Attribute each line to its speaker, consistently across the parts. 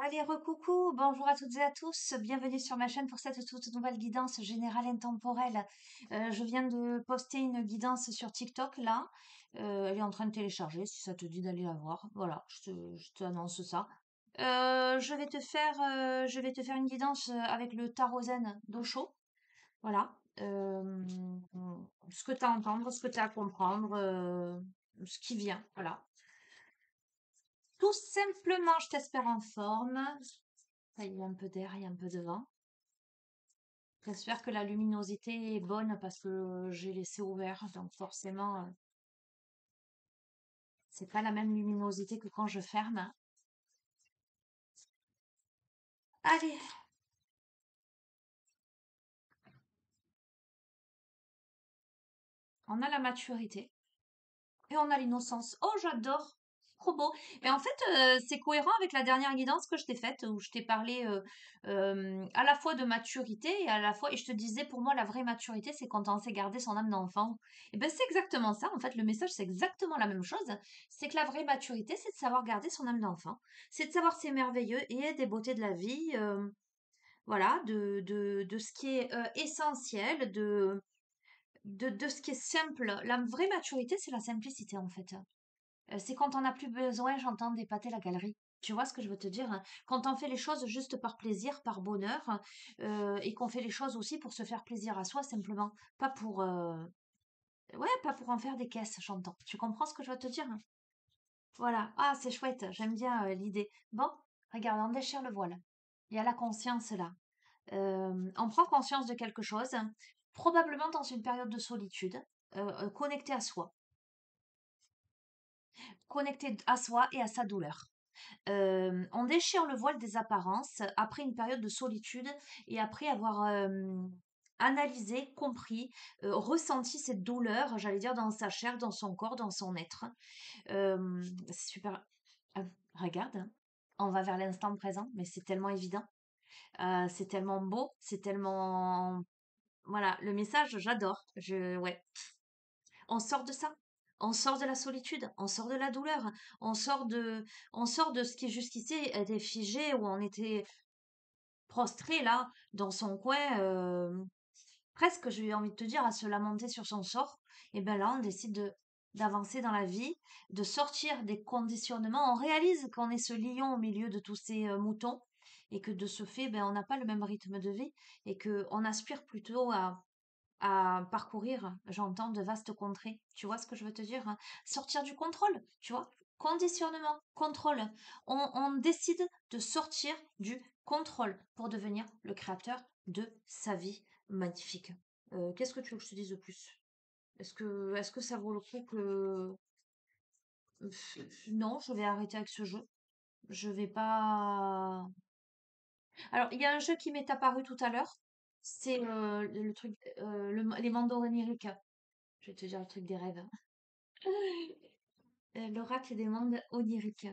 Speaker 1: Allez, recoucou, bonjour à toutes et à tous, bienvenue sur ma chaîne pour cette toute nouvelle guidance générale intemporelle. Je viens de poster une guidance sur TikTok là. Elle est en train de télécharger si ça te dit d'aller la voir. Voilà, je t'annonce ça. Je vais te faire une guidance avec le tarot zen d'Osho. Voilà. Ce que tu as à entendre, ce que tu as à comprendre, ce qui vient. Voilà. Tout simplement, je t'espère en forme. Ça, il y a un peu d'air, il y a un peu de vent. J'espère que la luminosité est bonne parce que j'ai laissé ouvert, donc forcément, c'est pas la même luminosité que quand je ferme. Allez, on a la maturité et on a l'innocence. Oh, j'adore! Trop beau. Et en fait, c'est cohérent avec la dernière guidance que je t'ai faite, où je t'ai parlé à la fois de maturité et à la fois, et je te disais, pour moi, la vraie maturité, c'est quand on sait garder son âme d'enfant. Et ben, c'est exactement ça. En fait, le message, c'est exactement la même chose. C'est que la vraie maturité, c'est de savoir garder son âme d'enfant. C'est de savoir s'émerveiller et des beautés de la vie. Voilà, de ce qui est essentiel, de ce qui est simple. La vraie maturité, c'est la simplicité, en fait. C'est quand on n'a plus besoin, j'entends, d'épater la galerie. Tu vois ce que je veux te dire, hein? Quand on fait les choses juste par plaisir, par bonheur, et qu'on fait les choses aussi pour se faire plaisir à soi simplement, pas pour, ouais, pas pour en faire des caisses, j'entends. Tu comprends ce que je veux te dire, hein? Voilà. Ah, c'est chouette, j'aime bien l'idée. Bon, regarde, on déchire le voile. Il y a la conscience là. On prend conscience de quelque chose, probablement dans une période de solitude, connecté à soi, connecté à soi et à sa douleur. On déchire le voile des apparences après une période de solitude et après avoir analysé, compris, ressenti cette douleur, j'allais dire, dans sa chair, dans son corps, dans son être. C'est super. Ah, regarde, hein, on va vers l'instant présent, mais c'est tellement évident, c'est tellement beau, c'est tellement... Voilà, le message, j'adore. Ouais, on sort de ça. On sort de la solitude, on sort de la douleur, on sort de, on sort de ce qui jusqu'ici était figé, où on était prostré là, dans son coin, presque, j'ai envie de te dire, à se lamenter sur son sort. Et ben là, on décide d'avancer dans la vie, de sortir des conditionnements. On réalise qu'on est ce lion au milieu de tous ces moutons et que de ce fait, ben, on n'a pas le même rythme de vie et que on aspire plutôt à parcourir, j'entends, de vastes contrées. Tu vois ce que je veux te dire, hein? Sortir du contrôle, tu vois? Conditionnement, contrôle. On décide de sortir du contrôle pour devenir le créateur de sa vie magnifique. Qu'est-ce que tu veux que je te dise de plus? Est-ce que ça vaut le coup que... Non, je vais arrêter avec ce jeu. Je vais pas... Alors, il y a un jeu qui m'est apparu tout à l'heure. C'est le truc, les mondes oniriques. Je vais te dire le truc des rêves. L'oracle des mondes oniriques.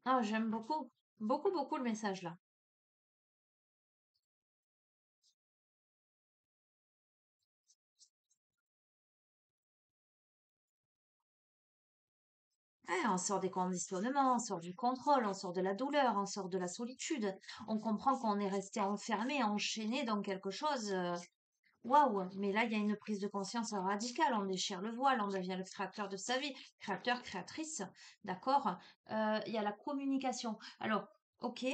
Speaker 1: Ah, j'aime beaucoup. Beaucoup, beaucoup le message là. Ouais, on sort des conditionnements, on sort du contrôle, on sort de la douleur, on sort de la solitude. On comprend qu'on est resté enfermé, enchaîné dans quelque chose. Waouh! Mais là, il y a une prise de conscience radicale. On déchire le voile, on devient le créateur de sa vie, créateur, créatrice. D'accord? Il y a la communication. Alors, ok.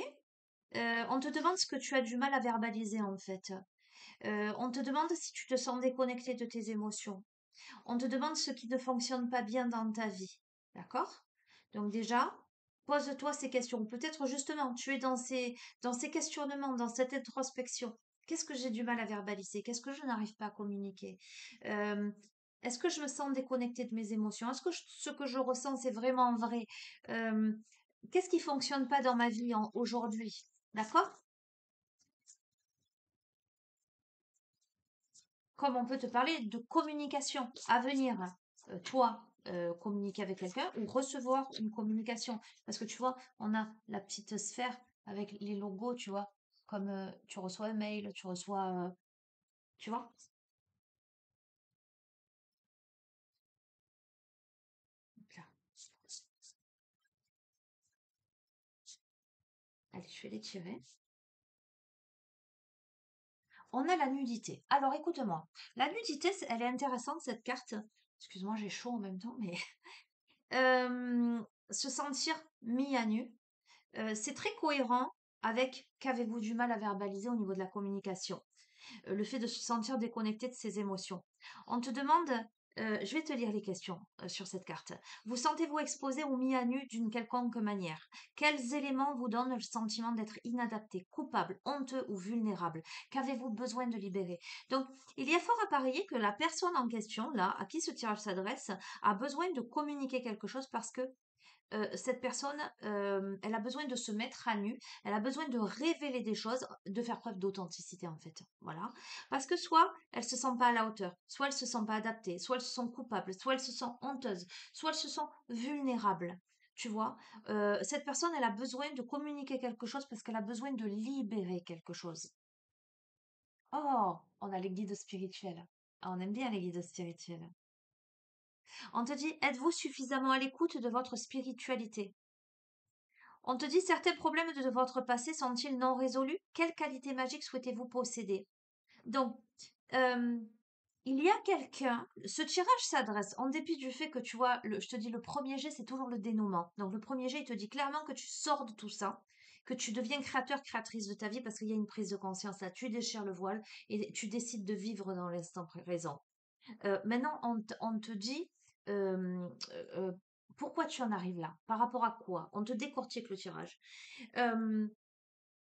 Speaker 1: On te demande ce que tu as du mal à verbaliser en fait. On te demande si tu te sens déconnecté de tes émotions. On te demande ce qui ne fonctionne pas bien dans ta vie. D'accord? Donc déjà, pose-toi ces questions. Peut-être justement, tu es dans ces questionnements, dans cette introspection. Qu'est-ce que j'ai du mal à verbaliser? Qu'est-ce que je n'arrive pas à communiquer? Euh, Est-ce que je me sens déconnectée de mes émotions? Est-ce que ce que je ressens, c'est vraiment vrai? Euh, Qu'est-ce qui fonctionne pas dans ma vie aujourd'hui? D'accord? Comme on peut te parler de communication à venir, toi, communiquer avec quelqu'un ou recevoir une communication. Parce que tu vois, on a la petite sphère avec les logos, tu vois, comme tu reçois un mail, tu reçois, tu vois. vais les tirer. On a la nudité. Alors écoute-moi, la nudité, elle est intéressante cette carte. Excuse-moi, j'ai chaud en même temps, mais euh, se sentir mis à nu, c'est très cohérent avec qu'avez-vous du mal à verbaliser au niveau de la communication. Le fait de se sentir déconnecté de ses émotions. On te demande, je vais te lire les questions sur cette carte. Vous sentez-vous exposé ou mis à nu d'une quelconque manière? Quels éléments vous donnent le sentiment d'être inadapté, coupable, honteux ou vulnérable? Qu'avez-vous besoin de libérer? Donc, il y a fort à parier que la personne en question, là, à qui ce tirage s'adresse, a besoin de communiquer quelque chose parce que cette personne, elle a besoin de se mettre à nu, elle a besoin de révéler des choses, de faire preuve d'authenticité en fait. Voilà. Parce que soit elle se sent pas à la hauteur, soit elle se sent pas adaptée, soit elles se sont coupables, soit elles se sont honteuses, soit elles se sont vulnérables. Tu vois, cette personne, elle a besoin de communiquer quelque chose parce qu'elle a besoin de libérer quelque chose. Oh, on a les guides spirituels. Ah, on aime bien les guides spirituels. On te dit, êtes-vous suffisamment à l'écoute de votre spiritualité? On te dit certains problèmes de votre passé sont-ils non résolus? Quelle qualité magique souhaitez-vous posséder? Donc, euh, il y a quelqu'un, ce tirage s'adresse, en dépit du fait que tu vois, je te dis, le premier jet, c'est toujours le dénouement. Donc, le premier jet, il te dit clairement que tu sors de tout ça, que tu deviens créateur, créatrice de ta vie parce qu'il y a une prise de conscience là. Tu déchires le voile et tu décides de vivre dans l'instant présent. Maintenant, on te dit euh, euh, pourquoi tu en arrives là, par rapport à quoi? On te décortique le tirage. Euh,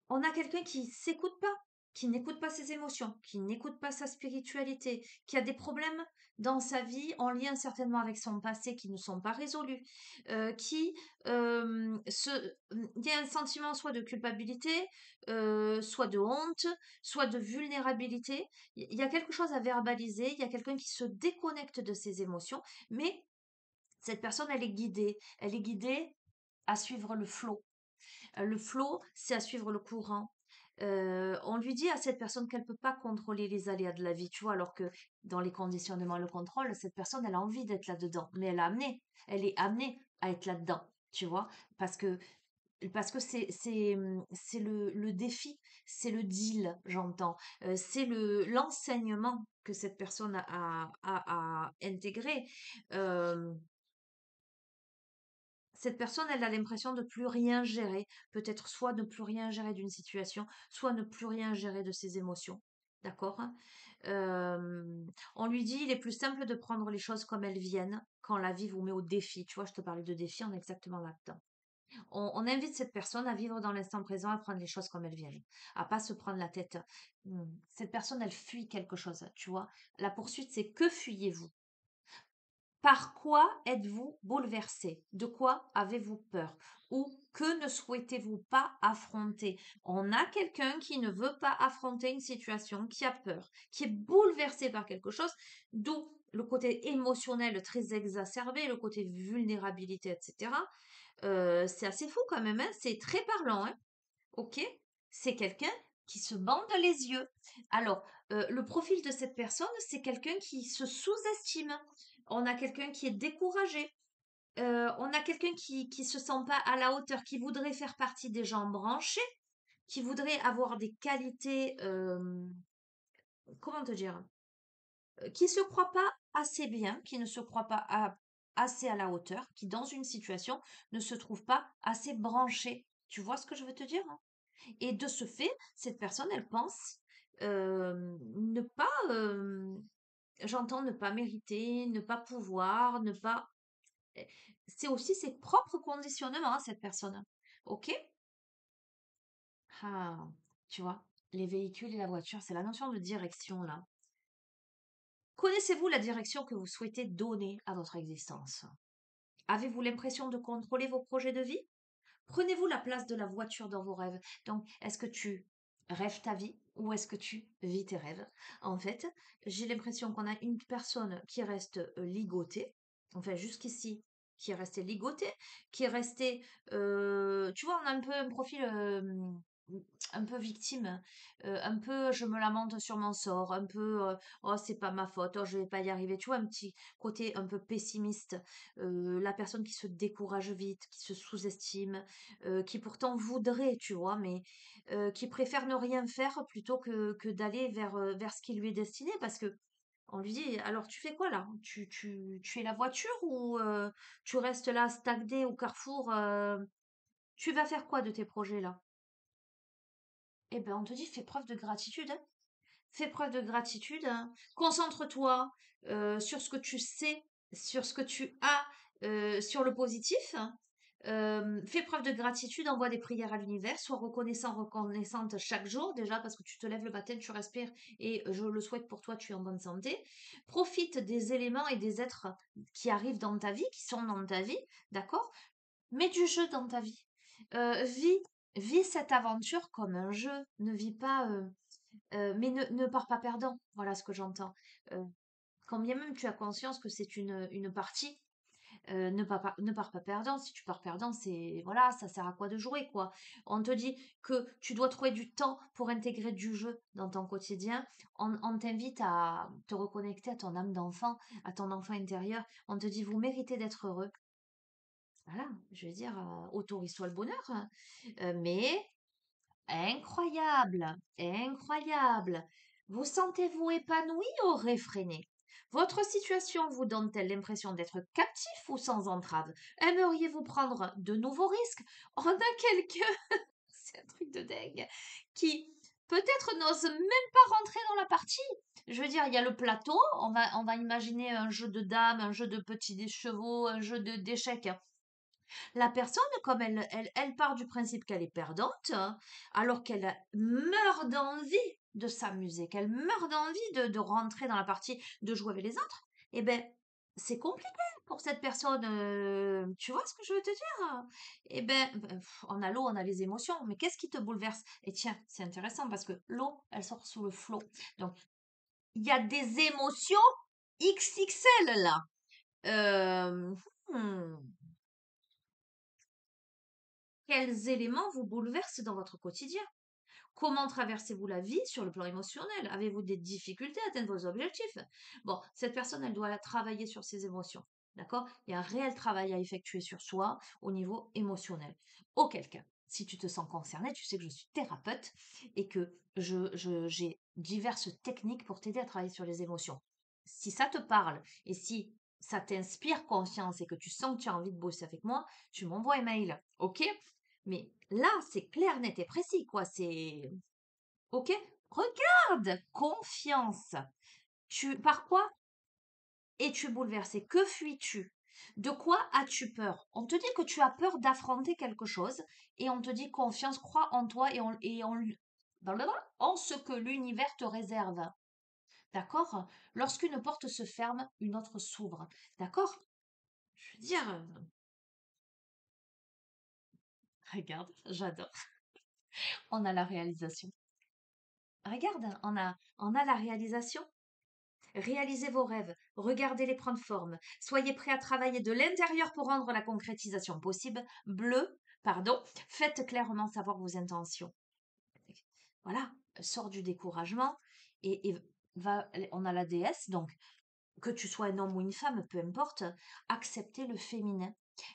Speaker 1: on a quelqu'un qui s'écoute pas, qui n'écoute pas ses émotions, qui n'écoute pas sa spiritualité, qui a des problèmes dans sa vie en lien certainement avec son passé qui ne sont pas résolus, qui il y a un sentiment soit de culpabilité, soit de honte, soit de vulnérabilité. Il y a quelque chose à verbaliser, il y a quelqu'un qui se déconnecte de ses émotions, mais cette personne, elle est guidée à suivre le flot. Le flow, c'est à suivre le courant. On lui dit à cette personne qu'elle ne peut pas contrôler les aléas de la vie, tu vois, alors que dans les conditionnements, le contrôle, cette personne, elle a envie d'être là-dedans, mais elle est amenée à être là-dedans, tu vois, parce que c'est le défi, c'est le deal, j'entends, c'est l'enseignement que cette personne a intégré. Euh, Cette personne, elle a l'impression de plus rien gérer. Peut-être soit ne plus rien gérer d'une situation, soit ne plus rien gérer de ses émotions. D'accord? Euh, on lui dit, il est plus simple de prendre les choses comme elles viennent quand la vie vous met au défi. Tu vois, je te parlais de défi, on est exactement là-dedans. On invite cette personne à vivre dans l'instant présent, à prendre les choses comme elles viennent, à pas se prendre la tête. Cette personne, elle fuit quelque chose, tu vois. La poursuite, c'est que fuyez-vous? Par quoi êtes-vous bouleversé? De quoi avez-vous peur? Ou que ne souhaitez-vous pas affronter? On a quelqu'un qui ne veut pas affronter une situation, qui a peur, qui est bouleversé par quelque chose, d'où le côté émotionnel très exacerbé, le côté vulnérabilité, etc. C'est assez fou quand même, hein, c'est très parlant, hein, ok? C'est quelqu'un qui se bande les yeux. Alors, le profil de cette personne, c'est quelqu'un qui se sous-estime. On a quelqu'un qui est découragé. On a quelqu'un qui se sent pas à la hauteur, qui voudrait faire partie des gens branchés, qui voudrait avoir des qualités, comment te dire, qui se croit pas assez bien, qui ne se croit pas assez à la hauteur, qui dans une situation ne se trouve pas assez branché. Tu vois ce que je veux te dire, hein? Et de ce fait, cette personne, elle pense ne pas, j'entends ne pas mériter, ne pas pouvoir, ne pas. C'est aussi ses propres conditionnements, hein, cette personne. Ok? Ah, tu vois, les véhicules et la voiture, c'est la notion de direction là. Connaissez-vous la direction que vous souhaitez donner à votre existence? Avez-vous l'impression de contrôler vos projets de vie? Prenez-vous la place de la voiture dans vos rêves. Donc, est-ce que tu rêves ta vie ou est-ce que tu vis tes rêves? En fait, j'ai l'impression qu'on a une personne qui reste ligotée, enfin jusqu'ici, qui est restée ligotée, qui est restée, tu vois, on a un peu un profil un peu victime, un peu je me lamente sur mon sort, un peu oh c'est pas ma faute, oh je vais pas y arriver, tu vois, un petit côté un peu pessimiste, la personne qui se décourage vite, qui se sous-estime, qui pourtant voudrait, tu vois, mais qui préfère ne rien faire plutôt que d'aller vers ce qui lui est destiné, parce que on lui dit, alors tu fais quoi là? Tu es la voiture ou tu restes là stagné au carrefour? Tu vas faire quoi de tes projets là? Eh ben, on te dit, fais preuve de gratitude, hein. Fais preuve de gratitude, hein. Concentre-toi sur ce que tu sais, sur ce que tu as, sur le positif, hein. Fais preuve de gratitude, envoie des prières à l'univers, sois reconnaissant, reconnaissante chaque jour, déjà parce que tu te lèves le matin, tu respires et je le souhaite pour toi, tu es en bonne santé. Profite des éléments et des êtres qui arrivent dans ta vie, qui sont dans ta vie, d'accord? Mets du jeu dans ta vie. Vis cette aventure comme un jeu. Ne vis pas, mais ne pars pas perdant. Voilà ce que j'entends. Euh, Quand bien même tu as conscience que c'est une partie, ne pars pas perdant. Si tu pars perdant, c'est voilà, ça sert à quoi de jouer, quoi. On te dit que tu dois trouver du temps pour intégrer du jeu dans ton quotidien. On t'invite à te reconnecter à ton âme d'enfant, à ton enfant intérieur. On te dit, vous méritez d'être heureux. Voilà, je veux dire, autorise-toi le bonheur, hein. Mais incroyable, incroyable. Vous sentez-vous épanoui ou réfréné? Votre situation vous donne-t-elle l'impression d'être captif ou sans entrave? Aimeriez-vous prendre de nouveaux risques? On a quelqu'un, c'est un truc de dingue, qui peut-être n'ose même pas rentrer dans la partie. Je veux dire, il y a le plateau, on va imaginer un jeu de dames, un jeu de petits chevaux, un jeu d'échecs. La personne, comme elle part du principe qu'elle est perdante, hein, alors qu'elle meurt d'envie de s'amuser, qu'elle meurt d'envie de rentrer dans la partie, de jouer avec les autres, eh ben, c'est compliqué pour cette personne. Tu vois ce que je veux te dire? Eh ben, on a l'eau, on a les émotions, mais qu'est-ce qui te bouleverse? Et tiens, c'est intéressant parce que l'eau, elle sort sous le flot. Donc, il y a des émotions XXL là. Euh, hmm. Quels éléments vous bouleversent dans votre quotidien? Comment traversez-vous la vie sur le plan émotionnel? Avez-vous des difficultés à atteindre vos objectifs? Bon, cette personne, elle doit travailler sur ses émotions. D'accord? Il y a un réel travail à effectuer sur soi au niveau émotionnel. Auquel cas, si tu te sens concerné, tu sais que je suis thérapeute et que j'ai diverses techniques pour t'aider à travailler sur les émotions. Si ça te parle et si ça t'inspire confiance et que tu sens que tu as envie de bosser avec moi, tu m'envoies un mail. OK? Mais là, c'est clair, net et précis, quoi. C'est OK? Regarde! Confiance. Par quoi es-tu bouleversé? Que fuis-tu? De quoi as-tu peur? On te dit que tu as peur d'affronter quelque chose et on te dit confiance, crois en toi en ce que l'univers te réserve. D'accord? Lorsqu'une porte se ferme, une autre s'ouvre. D'accord? Je veux dire, regarde, j'adore. On a la réalisation. Regarde, on a la réalisation. Réalisez vos rêves, regardez-les prendre forme. Soyez prêts à travailler de l'intérieur pour rendre la concrétisation possible. Bleu, pardon, faites clairement savoir vos intentions. Voilà, sors du découragement et on a la déesse, donc que tu sois un homme ou une femme, peu importe, acceptez le féminin.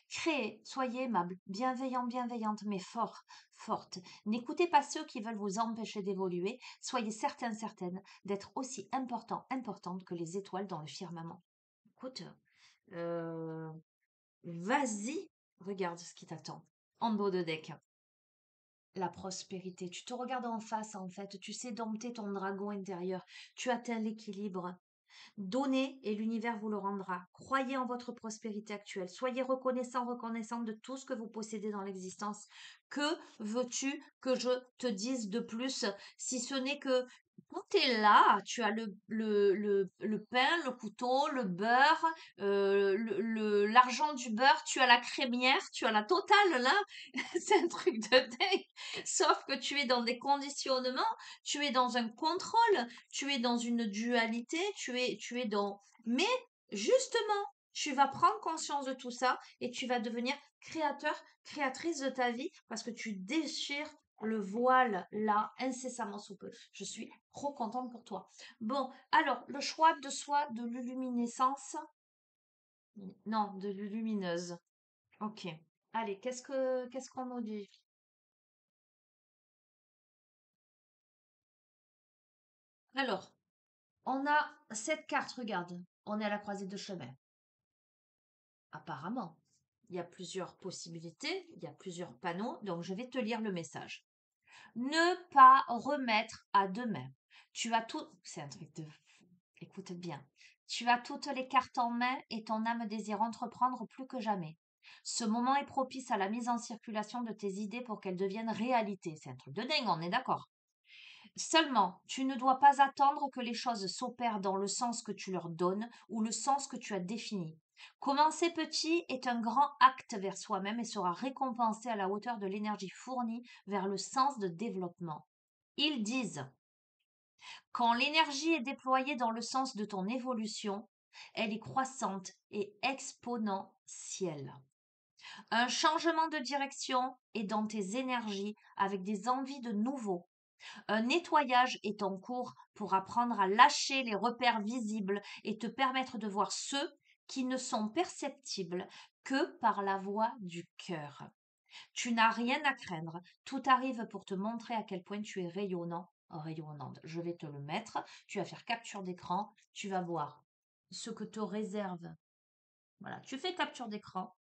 Speaker 1: Créez, soyez aimable, bienveillant, bienveillante, mais fort, forte. N'écoutez pas ceux qui veulent vous empêcher d'évoluer. Soyez certains, certaines d'être aussi important, importante que les étoiles dans le firmament. Écoute, euh, vas-y, regarde ce qui t'attend. En beau de deck. La prospérité. Tu te regardes en face, en fait. Tu sais dompter ton dragon intérieur. Tu atteins l'équilibre. Donnez et l'univers vous le rendra. Croyez en votre prospérité actuelle. Soyez reconnaissant, reconnaissante de tout ce que vous possédez dans l'existence. Que veux-tu que je te dise de plus si ce n'est que quand tu es là, tu as le pain, le couteau, le beurre, l'argent du beurre, tu as la crémière, tu as la totale là. C'est un truc de dingue. Sauf que tu es dans des conditionnements, tu es dans un contrôle, tu es dans une dualité, tu es dans... Mais justement, tu vas prendre conscience de tout ça et tu vas devenir créateur, créatrice de ta vie parce que tu déchires le voile là, incessamment sous peu. Je suis trop contente pour toi. Bon, alors, le choix de soi de l'illuminescence. Non, de lumineuse. Ok. Allez, qu'est-ce qu'on nous dit? Alors, on a cette carte, regarde. On est à la croisée de chemin. Apparemment, il y a plusieurs possibilités, il y a plusieurs panneaux, donc je vais te lire le message. Ne pas remettre à demain. Tu as tout. C'est un truc de fou. Écoute bien. Tu as toutes les cartes en main et ton âme désire entreprendre plus que jamais. Ce moment est propice à la mise en circulation de tes idées pour qu'elles deviennent réalité. C'est un truc de dingue, on est d'accord. Seulement, tu ne dois pas attendre que les choses s'opèrent dans le sens que tu leur donnes ou le sens que tu as défini. Commencer petit est un grand acte vers soi-même et sera récompensé à la hauteur de l'énergie fournie vers le sens de développement. Ils disent, quand l'énergie est déployée dans le sens de ton évolution, elle est croissante et exponentielle. Un changement de direction est dans tes énergies avec des envies de nouveau. Un nettoyage est en cours pour apprendre à lâcher les repères visibles et te permettre de voir ceux qui ne sont perceptibles que par la voix du cœur. Tu n'as rien à craindre, tout arrive pour te montrer à quel point tu es rayonnant, rayonnante. Je vais te le mettre, tu vas faire capture d'écran, tu vas voir ce que te réserve. Voilà, tu fais capture d'écran.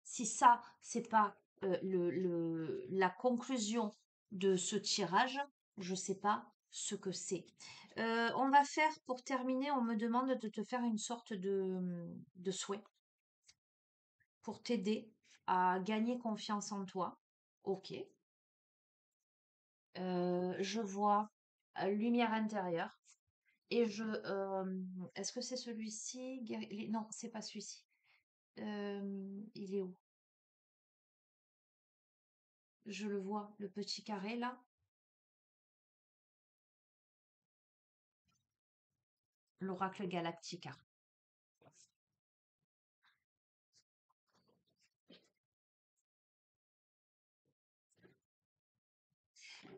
Speaker 1: Si ça, c'est pas la conclusion de ce tirage, je sais pas ce que c'est. On va faire, pour terminer, on me demande de te faire une sorte de souhait pour t'aider à gagner confiance en toi. Ok. Je vois lumière intérieure. Et est-ce que c'est celui-ci? Non, c'est pas celui-ci. Il est où? Je le vois, le petit carré là. L'oracle Galactica.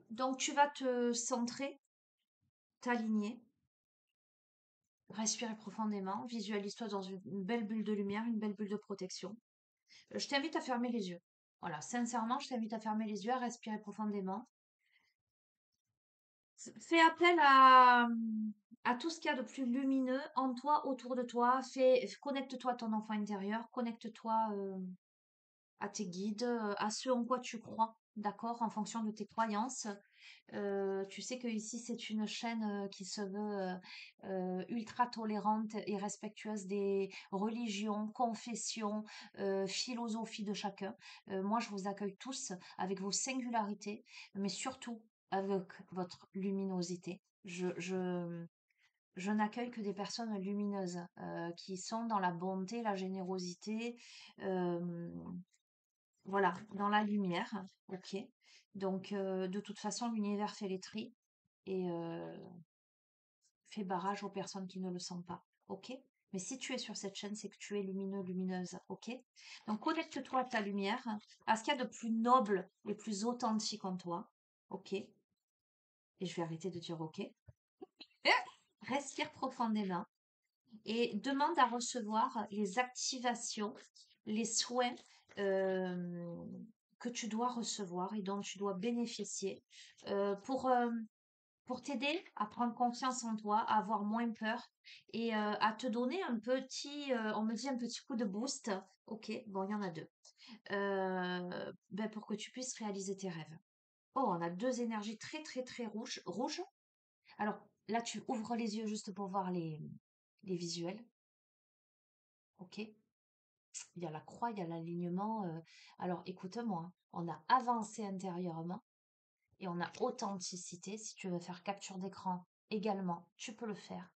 Speaker 1: Donc tu vas te centrer, t'aligner, respirer profondément, visualise-toi dans une belle bulle de lumière, une belle bulle de protection. Je t'invite à fermer les yeux. Voilà, sincèrement, je t'invite à fermer les yeux, à respirer profondément. Fais appel à tout ce qu'il y a de plus lumineux en toi, autour de toi. Connecte-toi à ton enfant intérieur, connecte-toi à tes guides, à ce en quoi tu crois, d'accord, en fonction de tes croyances. Tu sais que ici c'est une chaîne qui se veut ultra tolérante et respectueuse des religions, confessions, philosophies de chacun. Moi, je vous accueille tous avec vos singularités, mais surtout avec votre luminosité. Je n'accueille que des personnes lumineuses qui sont dans la bonté, la générosité, euh, voilà, dans la lumière. Ok. Donc, de toute façon, l'univers fait les tris et fait barrage aux personnes qui ne le sont pas. Ok? Mais si tu es sur cette chaîne, c'est que tu es lumineux, lumineuse. Ok? Donc, connecte-toi à ta lumière, à ce qu'il y a de plus noble et plus authentique en toi. Ok? Et je vais arrêter de dire ok. Respire profondément et demande à recevoir les activations, les soins euh, que tu dois recevoir et dont tu dois bénéficier pour t'aider à prendre confiance en toi, à avoir moins peur et à te donner un petit, on me dit un petit coup de boost. Ok, bon, il y en a deux. Ben, pour que tu puisses réaliser tes rêves. Oh, on a deux énergies très, très, très rouges. Rouges. Alors, là, tu ouvres les yeux juste pour voir les visuels. Ok? Il y a la croix, il y a l'alignement. Alors, écoute-moi, hein, on a avancé intérieurement et on a authenticité. Si tu veux faire capture d'écran également, tu peux le faire.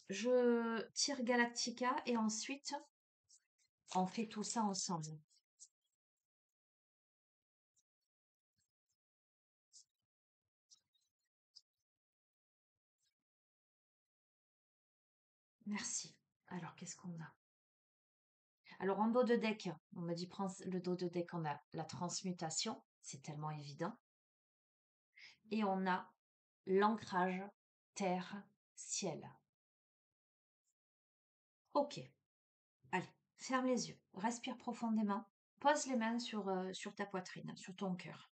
Speaker 1: Je tire Galactica et ensuite, on fait tout ça ensemble. Merci. Alors, qu'est-ce qu'on a? Alors en dos de deck, on me dit prends le dos de deck, on a la transmutation, c'est tellement évident. Et on a l'ancrage terre-ciel. Ok, allez, ferme les yeux, respire profondément, pose les mains sur ta poitrine, sur ton cœur.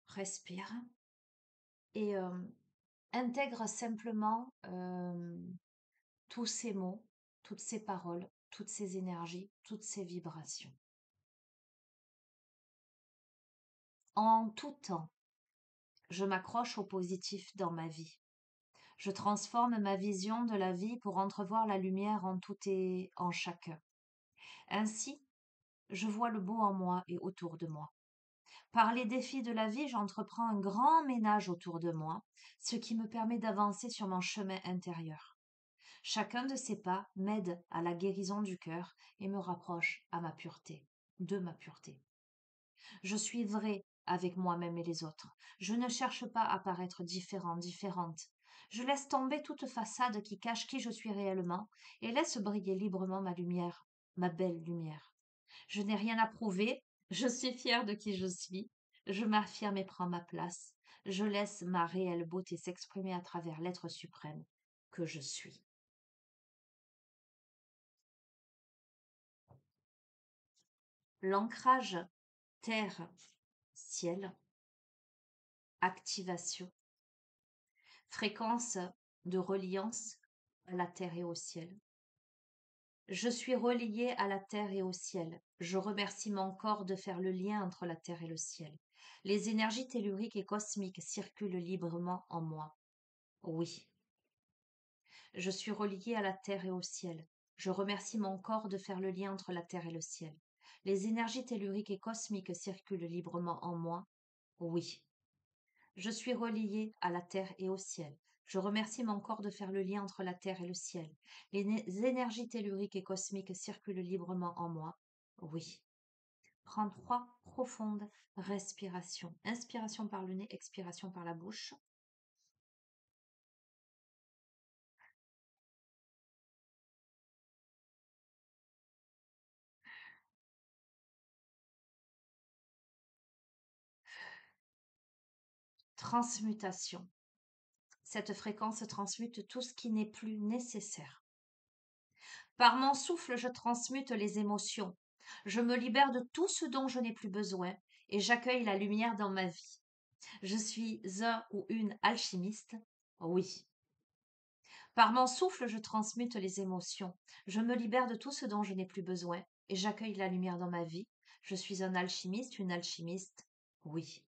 Speaker 1: Respire et intègre simplement tous ces mots, toutes ces paroles, toutes ces énergies, toutes ces vibrations. En tout temps, je m'accroche au positif dans ma vie. Je transforme ma vision de la vie pour entrevoir la lumière en tout et en chacun. Ainsi, je vois le beau en moi et autour de moi. Par les défis de la vie, j'entreprends un grand ménage autour de moi, ce qui me permet d'avancer sur mon chemin intérieur. Chacun de ces pas m'aide à la guérison du cœur et me rapproche à ma pureté, de ma pureté. Je suis vraie avec moi-même et les autres. Je ne cherche pas à paraître différent, différente. Je laisse tomber toute façade qui cache qui je suis réellement et laisse briller librement ma lumière, ma belle lumière. Je n'ai rien à prouver, je suis fière de qui je suis, je m'affirme et prends ma place. Je laisse ma réelle beauté s'exprimer à travers l'être suprême que je suis. L'ancrage terre-ciel, activation, fréquence de reliance à la terre et au ciel. Je suis reliée à la terre et au ciel. Je remercie mon corps de faire le lien entre la terre et le ciel. Les énergies telluriques et cosmiques circulent librement en moi. Oui, je suis reliée à la terre et au ciel. Je remercie mon corps de faire le lien entre la terre et le ciel. Les énergies telluriques et cosmiques circulent librement en moi. Oui, je suis reliée à la terre et au ciel. Je remercie mon corps de faire le lien entre la terre et le ciel. Les énergies telluriques et cosmiques circulent librement en moi. Oui. Prends 3 profondes respirations. Inspiration par le nez, expiration par la bouche. Transmutation. Cette fréquence transmute tout ce qui n'est plus nécessaire. Par mon souffle, je transmute les émotions. Je me libère de tout ce dont je n'ai plus besoin et j'accueille la lumière dans ma vie. Je suis un ou une alchimiste. Oui. Par mon souffle, je transmute les émotions. Je me libère de tout ce dont je n'ai plus besoin et j'accueille la lumière dans ma vie. Je suis un alchimiste, une alchimiste. Oui.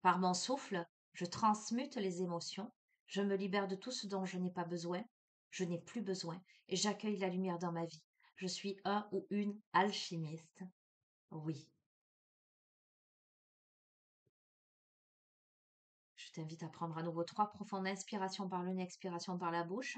Speaker 1: Par mon souffle, je transmute les émotions. Je me libère de tout ce dont je n'ai pas besoin. Je n'ai plus besoin et j'accueille la lumière dans ma vie. Je suis un ou une alchimiste. Oui. Je t'invite à prendre à nouveau 3 profondes inspirations par le nez, expiration par la bouche.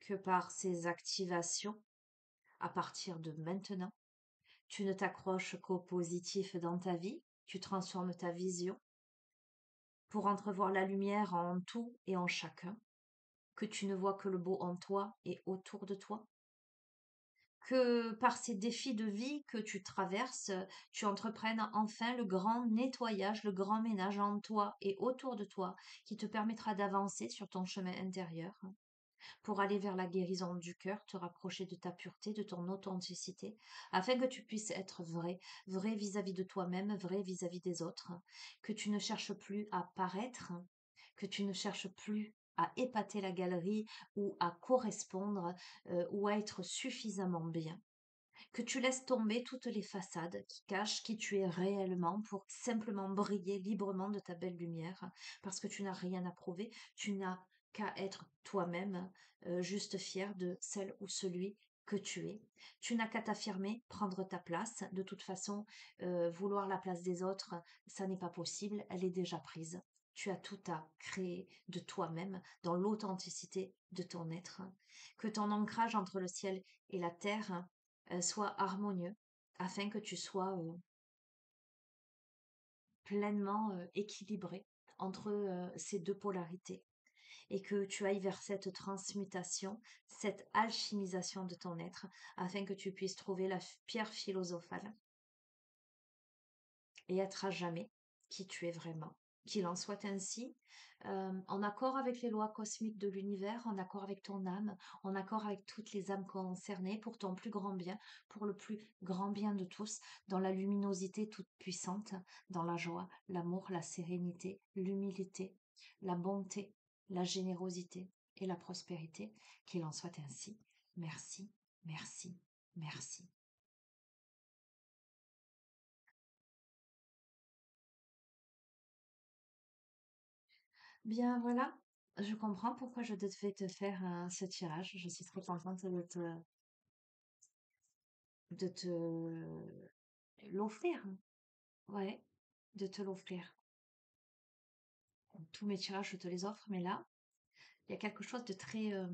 Speaker 1: Que par ces activations, à partir de maintenant, tu ne t'accroches qu'au positif dans ta vie, tu transformes ta vision pour entrevoir la lumière en tout et en chacun, que tu ne vois que le beau en toi et autour de toi, que par ces défis de vie que tu traverses, tu entreprennes enfin le grand nettoyage, le grand ménage en toi et autour de toi qui te permettra d'avancer sur ton chemin intérieur pour aller vers la guérison du cœur, te rapprocher de ta pureté, de ton authenticité, afin que tu puisses être vrai, vrai vis-à-vis de toi-même, vrai vis-à-vis des autres, que tu ne cherches plus à paraître, que tu ne cherches plus à épater la galerie ou à correspondre ou à être suffisamment bien, que tu laisses tomber toutes les façades qui cachent qui tu es réellement pour simplement briller librement de ta belle lumière, parce que tu n'as rien à prouver, tu n'as qu'à être toi-même, juste fier de celle ou celui que tu es. Tu n'as qu'à t'affirmer, prendre ta place. De toute façon, vouloir la place des autres, ça n'est pas possible, elle est déjà prise. Tu as tout à créer de toi-même dans l'authenticité de ton être. Que ton ancrage entre le ciel et la terre soit harmonieux afin que tu sois pleinement équilibré entre ces deux polarités et que tu ailles vers cette transmutation, cette alchimisation de ton être afin que tu puisses trouver la pierre philosophale et être à jamais qui tu es vraiment. Qu'il en soit ainsi, en accord avec les lois cosmiques de l'univers, en accord avec ton âme, en accord avec toutes les âmes concernées, pour ton plus grand bien, pour le plus grand bien de tous, dans la luminosité toute puissante, dans la joie, l'amour, la sérénité, l'humilité, la bonté, la générosité et la prospérité. Qu'il en soit ainsi. Merci, merci, merci. Bien voilà, je comprends pourquoi je devais te faire ce tirage. Je suis très contente de te l'offrir. Ouais, de te l'offrir. Tous mes tirages, je te les offre, mais là, il y a quelque chose de très, euh,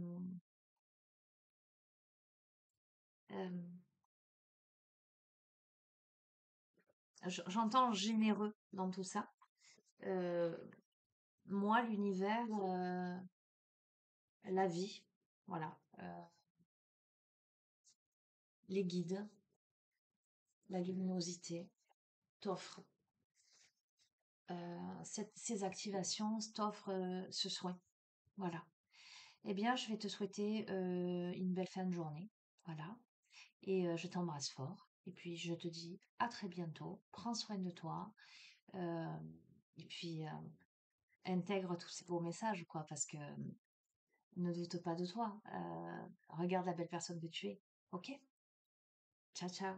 Speaker 1: j'entends généreux dans tout ça. Euh, Moi, l'univers, la vie, voilà, les guides, la luminosité t'offrent ces activations, t'offrent ce soin. Voilà. Eh bien, je vais te souhaiter une belle fin de journée. Voilà. Et je t'embrasse fort. Et puis, je te dis à très bientôt. Prends soin de toi. euh, et puis, intègre tous ces beaux messages, quoi, parce que ne doute pas de toi. Regarde la belle personne que tu es. Ok? Ciao, ciao.